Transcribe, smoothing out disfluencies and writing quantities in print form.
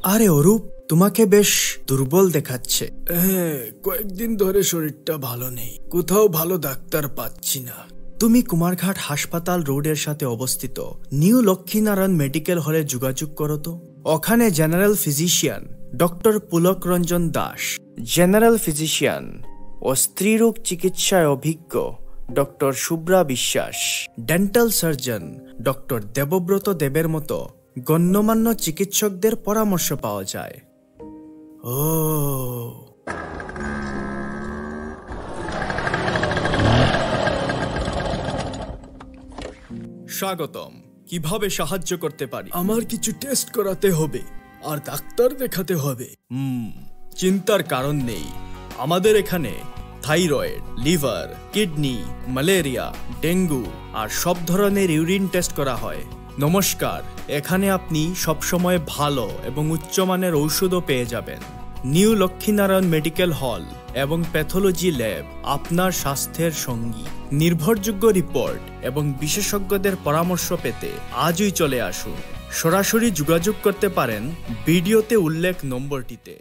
আরে অরূপ, তোমাকে বেশ দুর্বল দেখাচ্ছে। হ্যাঁ, কয়েকদিন ধরে শরীরটা ভালো নেই, কোথাও ভালো ডাক্তার পাচ্ছি না। তুমি কুমারঘাট হাসপাতাল রোডের সাথে অবস্থিত নিউ লক্ষ্মীনারায়ণ মেডিকেল হলে যোগাযোগ করো তো। ওখানে general physician doctor Pulak Ranjan Das, general physician ও স্ত্রীরোগ চিকিৎসায় অভিজ্ঞ ডক্টর শুভ্রা বিশ্বাস, ডেন্টাল সার্জন ডক্টর দেবব্রত দেবের মতো গণ্যমান্য চিকিৎসকদের পরামর্শ পাওয়া যায়। ও, স্বাগতম। কিভাবে সাহায্য করতে পারি? আমার কিছু টেস্ট করাতে হবে আর ডাক্তার দেখাতে হবে। চিন্তার কারণ নেই। আমাদের এখানে thyroid, liver, kidney, malaria, dengue আর সব ধরনের ইউরিন টেস্ট করা হয়। নমস্কার, এখানে আপনি সবসময় ভালো এবং উচ্চমানের ঔষধও পেয়ে যাবেন। নিউ লক্ষ্মীনারায়ণ মেডিকেল হল এবং প্যাথোলজি ল্যাব আপনার স্বাস্থ্যের সঙ্গী। নির্ভরযোগ্য রিপোর্ট এবং বিশেষজ্ঞদের পরামর্শ পেতে আজই চলে আসুন। সরাসরি যোগাযোগ করতে পারেন ভিডিওতে উল্লেখ নম্বরটিতে।